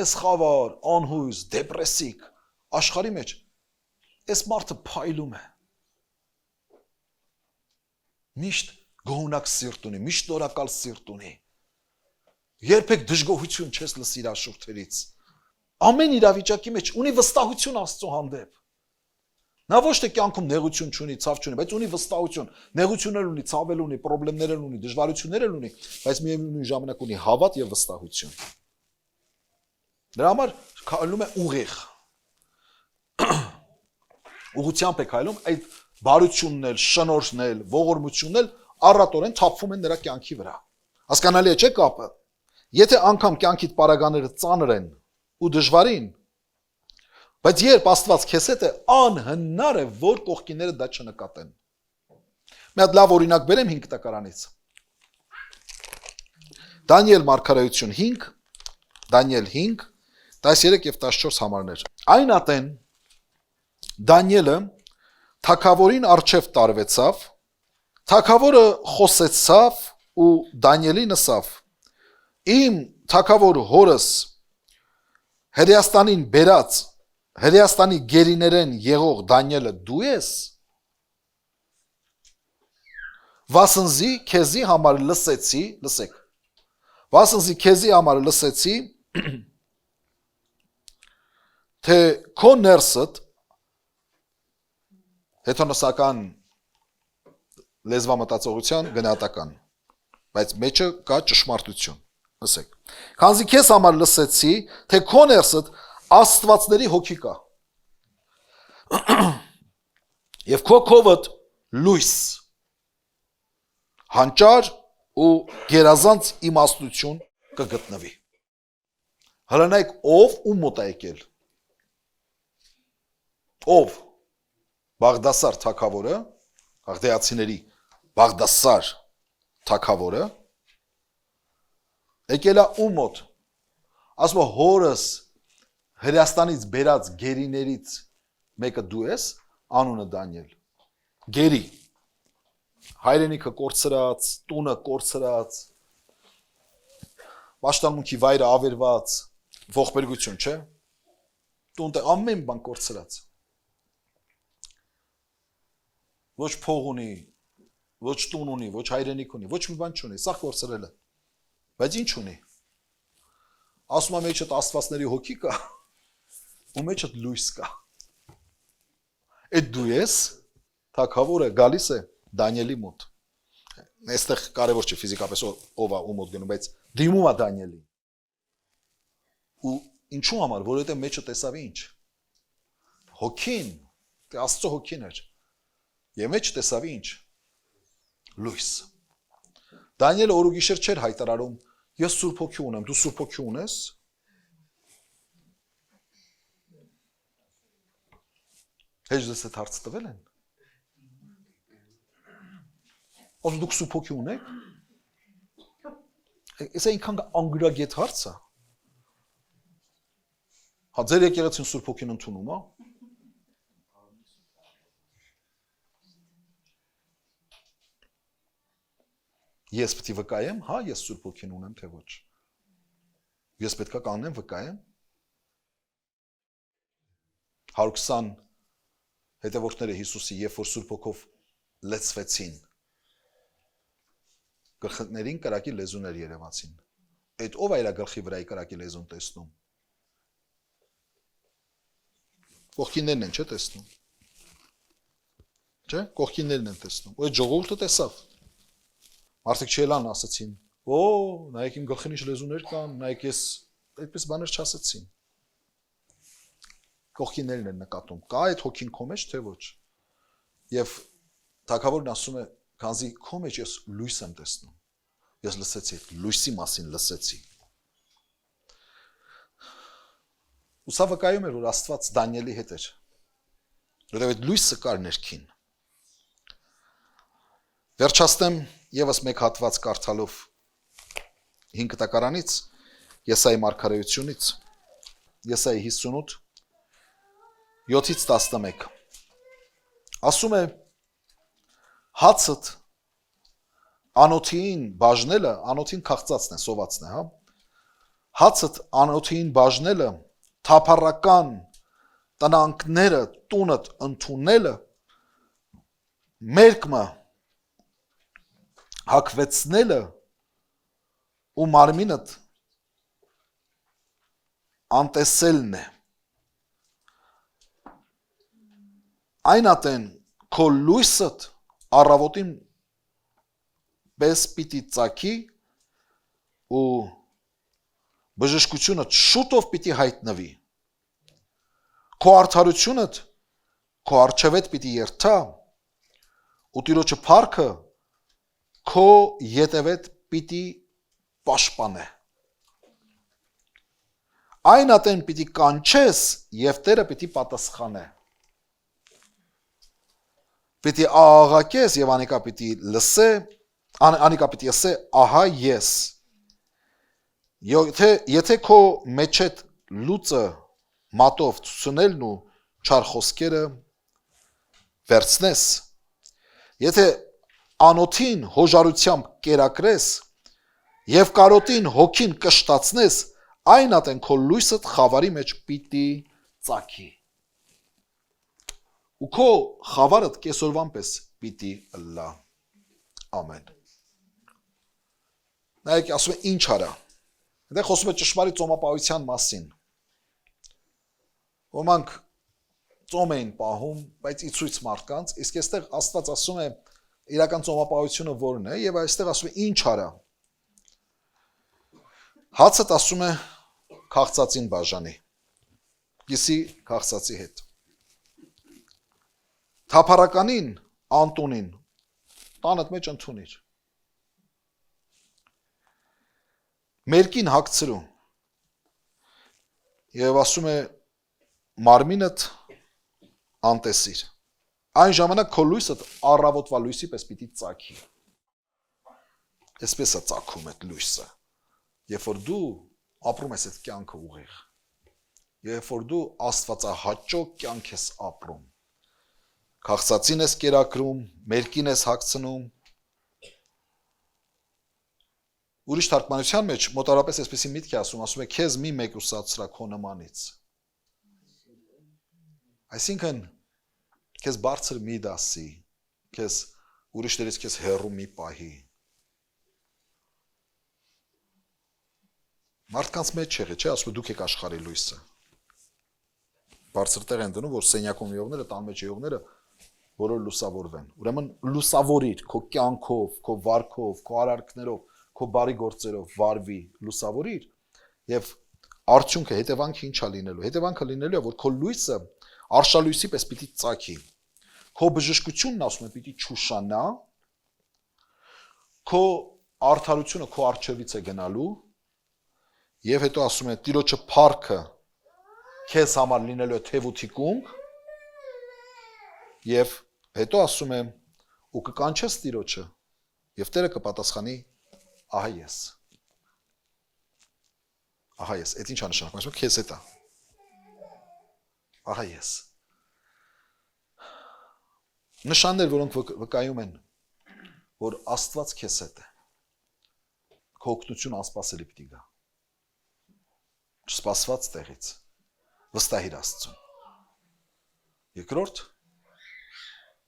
Այս խավար, անհույս, դեպրեսիկ աշխարհի մեջ այս մարդը փայլում է։ Միշտ գոհունակ սիրտ ունի, միշտ նորակալ սիրտ ունի։ Երբեք դժգոհություն չես լսի իր շուրթերից։ Ամեն իրավիճակի մեջ ունի վստահություն Աստծո հանդեպ։ Նա ոչ թե կյանքում նեղություն չունի, ցավ չունի, բայց ունի վստահություն։ Նեղություններ ունի, ցավել ունի, խնդիրներ ունի, դժվարություններ ունի, բայց միևնույն ժամանակ ունի հավատ եւ վստահություն։ Դրա համար քայլում է ուղիղ։ Ուղղությամբ է քայլում, այդ բարությունն էլ, շնորհն էլ, ողորմությունն էլ առատորեն թափվում են նրա կյանքի վրա։ Հասկանալի է, չէ՞ կապը։ Եթե անգամ կյանքիդ պարագաները ծանր են ու դժվարին, բայց երբ Աստված քեզ հետ է, անհնար է, որ կողքինները դա չնկատեն։ Մի հատ լավ օրինակ բերեմ 5 տակարանից։ Դանիել մարգարեություն 5, Դանիել 5, 13 եւ 14 համարներ։ Այն ատեն Դանիելը թագավորին առջև տարվեցավ, թագավորը խոսեցավ ու Դանիելին ասավ. Իմ թագավոր հորս Հրեաստանին բերած Հրեաստանի գերիներեն եղող Դանիելը դու ես։ Վասնզի քեզի համար լսեցի, լսեք։ Վասնզի քեզի համար լսեցի, թե քո ներսդ հեթանոսական լեզվամտածողության գնահատական, բայց մեջը կա ճշմարտություն, լսեք։ Քանզի քեզ համար լսեցի, թե քո ներսդ աստվածների հոգի կա։ Եվ քո քովդ լույս, հանճար ու գերազանց իմաստություն կգտնվի։ Հլանայք ով ու մոտ է եկել։ Ով Բաղդասար թագավորը, Աղդեացիների Բաղդասար թագավորը եկել է ու մոտ։ Ասում է հորս Հրեաստանից բերած գերիներից մեկը դու ես, անունը Դանիել։ Գերի։ Հայրենիքը կորցրած, տունը կորցրած, պաշտամունքի վայրը ավերված, ողբերգություն, չէ՞։ Տունը ամեն բան կորցրած։ Ոչ փող ունի, ոչ տուն ունի, ոչ հայրենիք ունի, ոչ մի բան չունի, սա կորցրել է։ Բայց ինչ ունի։ Ասում է մեջդ աստվածների հոգի կա, ու մեջդ լույս կա։ Այդ դու ես, թագավորը գալիս է Դանիելի մոտ։ Այստեղ կարևոր չէ ֆիզիկապես ով է ու մոտ գնում, բայց դիմում է Դանիելին։ Ու ինչու համար, որովհետև մեջը տեսավ ինչ։ Հոգին, դե Աստծո հոգին էր։ Եվ մեջ տեսավ ինչ։ Լույս։ Դանիելը օր ու գիշեր չէր հայտարարում, ես Սուրբ Հոգի ունեմ, դու Սուրբ Հոգի ունես։ Հեժդես այդ հարցը տվել են։ Ոսու դուք Սուրբ Հոգի ունեք։ Այս այնքան անգրագետ հարց է։ Հա ձեր եկեղեցին Սուրբ Հոգին ընդունում է։ Ես պետք է վկայեմ, հա, ես Սուրբ Հոգին ունեմ, թե ոչ։ Ես պետք է կանգնեմ վկայեմ։ 120 հետևորդները Հիսուսի, երբ որ Սուրբ Հոգով լեցվեցին, գլխներին կրակի լեզուներ երևացին։ Այդ ով է իր գլխի վրայի կրակի լեզուն տեսնում։ Կողքիններն են, չէ՞ տեսնում։ Չէ՞, կողքիններն են տեսնում։ Ու այդ ժողովուրդը տեսավ։ Մարդիկ չելան ասացին, «Օ, նայեք իմ գլխին ինչ լեզուներ կան, նայեք ես այդպես բաներ չասացին»։ Կողքիններն են նկատում, կա այդ հոգին քո մեջ, թե ոչ։ Եվ թագավորն ասում է, քանզի քո մեջ ես լույս եմ տեսնում։ Ես լսեցի, լույսի մասին լսեցի։ Ու սա վկայում էր, որ Աստված Դանիելի հետ էր։ Որովհետև այդ լույսը կար ներքին։ Վերջացնեմ ևս մեկ հատված կարդալով 5 տակարանից, Եսայի մարգարեությունից, Եսայի 58, 7-ից 11։ Ասում է, հացըդ անոթին բաժնելը, անոթին քաղծածն է, սովածն է, հա։ հացդ անոթին բաժնելը, թափառական տնանքները տունդ ընդունելը, մերկմը հակվեցնելը ու մարմինդ անտեսելն է։ Այն ատեն քո լույսդ առավոտին պես պիտի ծագի ու բժշկությունը շուտով պիտի հայտնվի։ Քո արդարությունդ քո առջևետ պիտի երթա ու Տիրոջը փառքը քո ետևետ պիտի պաշտպանե։ Այն ատեն պիտի կանչես եւ Տերը պիտի պատասխանե։ Պիտի աղաղակես եւ անիկա պիտի լսե, անիկա պիտի ասե, ահա ես։ Եթե քո մեջդ լուծը մատով ցուցնելն ու չար խոսքերը վերցնես, եթե անոթին հոժարությամբ կերակրես եւ կարոտին հոգին կշտացնես, այն ատեն քո լույսդ խավարի մեջ պիտի ծագի։ Ու քո խավարդ կեսօրվան պես պիտի լա։ Ամեն։ Նայեք, ասում է ինչ արա։ Դե խոսում է ճշմարիտ ծոմապահության մասին։ Ոմանք ծոմ էին պահում, բայց ի ցույց մարդկանց, իսկ այստեղ Աստված ասում է իրական ծոմապահությունը որն է, եւ այստեղ ասում է ինչ արա։ Հացդ ասում է քաղցածին բաժանի։ Գիսի քաղցածի հետ։ Թափառականին Անտոնին տանդ մեջ ընդունիր։ Մերկին հագցրու։ Եվ ասում է մարմինդ անտեսիր։ Այն ժամանակ քո լույսդ առավոտվա լույսի պես պիտի ծագի։ Այսպես է ծագում այդ լույսը։ Երբ որ դու ապրում ես այդ կյանքը ուղիղ։ Երբ որ դու Աստվածահաճո կյանք ես ապրում։ Քաղցածին ես կերակրում, մերկին ես հագցնում։ Ուրիշ թարգմանության մեջ մոտարապես այսպեսի միտք է ասում է քեզ մի մեկուսացրա քո նմանից։ Այսինքն քեզ բարձր մի դասի, քեզ ուրիշներից քեզ հեռու մի պահի։ Մարդկանց մեջ չեղի, չէ, ասում դուք եք աշխարհի լույսը։ Բարձր տեղ են դնում, որ սենյակում եղողները, տան մեջ եղողները որոր լուսավորվեն։ Ուրեմն լուսավորիր քո կյանքով, քո վարքով, քո արարքներով, քո բարի գործերով վարվի, լուսավորիր եւ արդյունքը հետևանքը ինչա լինելու։ Հետևանքը լինելու է, որ քո լույսը արշալույսի պես պիտի ծագի։ Քո բժշկությունն ասում է պիտի ճուշանա։ Քո արդարությունը քո արժևից է գնալու եւ հետո ասում է Տիրոջը փառքը քեզ համար լինելու է թևութիկում եւ հետո ասում է ու կկանչես Տիրոջը եւ Տերը կպատասխանի ահա ես։ Ահա ես, այդ ինչ նշանակում է, քեզ հետ է։ Ահա ես։ Նշաններ, որոնք վկայում են, որ Աստված քեզ հետ է։ Քո օգնությունը անսպասելի պիտի գա։ Չսպասված տեղից վստահիր Աստծուն։ Երկրորդ,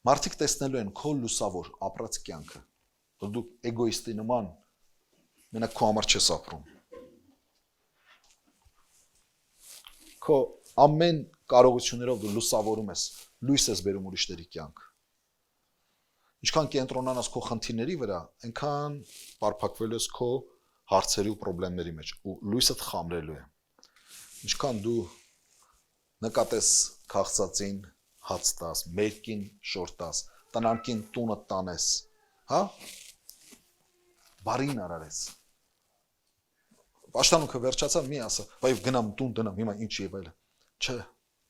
մարդիկ տեսնելու են քո լուսավոր ապրած կյանքը, որ դու էգոիստի նման մենակ քո համար չես ապրում։ Քո ամեն կարողություններով դու լուսավորում ես, լույս ես բերում ուրիշների կյանք։ Ինչքան կենտրոնանաս քո խնդիրների վրա, այնքան պարփակվելու ես քո հարցերի ու խնդիրների մեջ ու լույսդ խամրելու է։ Ինչքան դու նկատես քաղցածին հաց տաս, մերկին շոր տաս, տնանքին տունը տանես, հա? Բարին արարես։ Պաշտանունքը վերջացավ, մի ասա, բայց գնամ տուն դնամ, հիմա ինչ եւ այլը։ Չէ,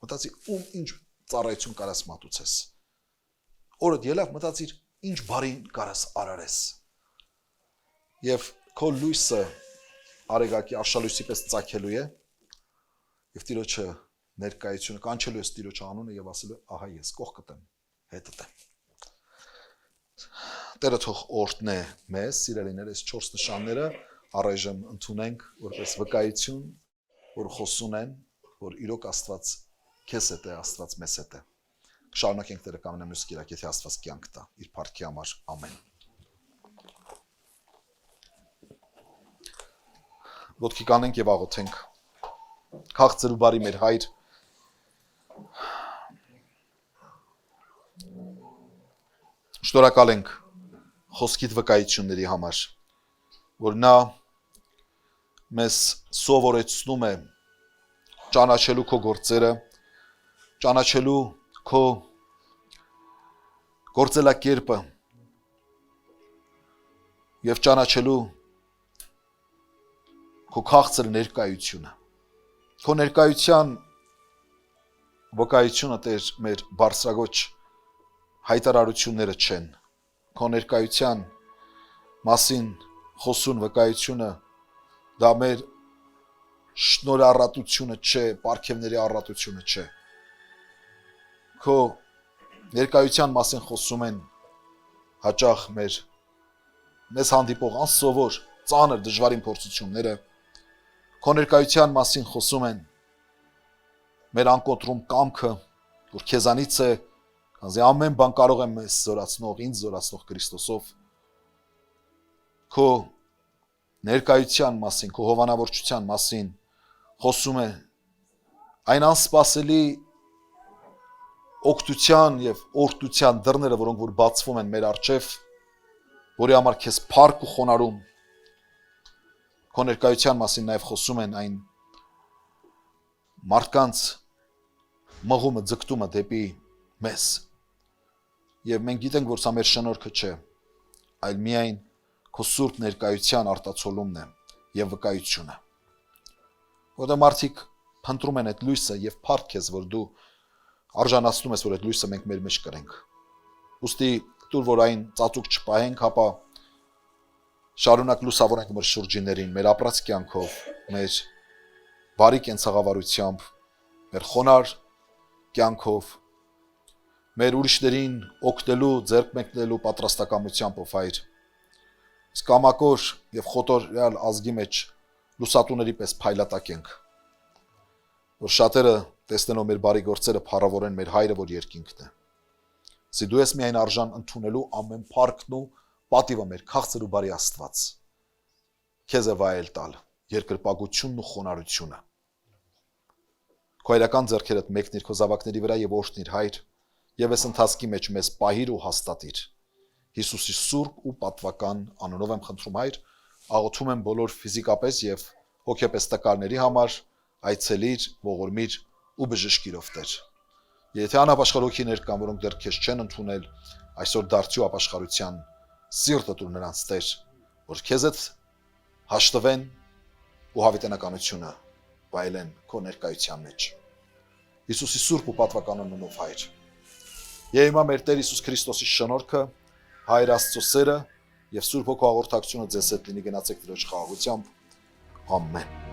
մտածի ում ինչ ծառայություն կարաս մատուցես։ Օրդ ելավ մտածիր ինչ բարին կարաս արարես։ Եվ քո լույսը արեգակի արշալույսի պես ծագելու է։ Եվ Տիրոջը ներկայությունը կանչելու ես Տիրոջ անունը եւ ասելու ահա ես կողքդ եմ, հետդ եմ։ Տերը թող օրհնե մեզ, սիրելիներ, այս 4 նշանները առայժմ ընդունենք որպես վկայություն, որ խոսուն են, որ իրոք Աստված քեզ հետ է, Աստված մեզ հետ է։ Շարունակենք Տերը կամենա մյուս կիրակ, եթե Աստված կյանք տա իր փառքի համար, ամեն։ Ոտքի կանենք եւ աղոթենք։ Քաղցր ու բարի մեր Հայր, շնորհակալ ենք խոսքիդ վկայությունների համար, որ նա մեզ սովորեցնում է ճանաչելու քո գործերը, ճանաչելու քո գործելակերպը եւ ճանաչելու քո քաղցր ներկայությունը։ Քո ներկայության վկայությունը Տեր մեր բարձրագոչ հայտարարությունները չեն։ Քո ներկայության մասին խոսուն վկայությունը դա մեր շնորհառատությունը չէ, պարգևների առատությունը չէ։ Քո ներկայության մասին խոսում են հաճախ մեզ հանդիպող անսովոր ծանր դժվարին փորձությունները։ Քո ներկայության մասին խոսում են մեր անկոտրում կամքը, որ քեզանից է, քանզի ամեն բան կարող եմ մեզ զորացնող, ինձ զորացնող Քրիստոսով։ Քո ներկայության մասին, քո հովանավորչության մասին խոսում է այն անսպասելի օգտության եւ օրհնության դռները, որոնք որ բացվում են մեր առջև, որի համար քեզ փառք ու խոնարհում։ Քո ներկայության մասին նաեւ խոսում են այն մարդկանց մղումը, ձգտումը դեպի մեզ։ Եվ մենք գիտենք, որ սա մեր շնորհքը չէ, այլ միայն քո սուրբ ներկայության արտացոլումն է եւ վկայությունը։ Որտեղ մարդիկ փնտրում են այդ լույսը եւ փառք քեզ, որ դու արժանացնում ես, որ այդ լույսը մենք մեր մեջ կրենք։ Ուստի դուր որ այն ծածուկ չպահենք, ապա շարունակ լուսավորենք մեր շուրջիներին, մեր ապրած կյանքով, մեր բարի կենցաղավարությամբ, մեր խոնար կյանքով, մեր ուրիշներին օգնելու, ձեռք մեկնելու պատրաստակամությամբ ով Հայր։ Իսկ կամակոր եւ խոտորյալ ազգի մեջ լուսատուների պես փայլատակենք, որ շատերը տեսնելով մեր բարի գործերը փառավորեն մեր Հայրը, որ երկինքն է։ Սի դու ես միայն արժան ընդունելու ամեն փառքն ու պատիվը մեր քաղցր ու բարի Աստված։ Քեզ է վայել տալ երկրպագությունն ու խոնարհությունը։ Քո հայրական ձեռքերդ մեկնիր քո զավակների վրա եւ օրհնիր Հայր, եւ այս ընթացքի մեջ մեզ պահիր ու հաստատիր։ Հիսուսի սուրբ ու պատվական անունով եմ խնդրում Հայր, աղոթում եմ բոլոր ֆիզիկապես եւ հոգեպես տկարների համար, այցելիր, ողորմիր ու բժշկիրով Տեր։ Եթե անապաշխար հոգիներ կան, որոնք դեռ քեզ չեն ընդունել, այսօր դարձյու ապաշխարության սիրտը տուր նրանց Տեր, որ քեզ հետ հաշտվեն ու հավիտենականությունը վայելեն քո ներկայության մեջ։ Հիսուսի սուրբ ու պատվական անունով Հայր։ Եվ հիմա մեր Տեր Հիսուս Քրիստոսի շնորհքը, Հայր Աստծո սերը եւ Սուրբ Հոգու հաղորդակցությունը ձեզ հետ լինի, գնացեք Տիրոջ խաղաղությամբ։ Ամեն։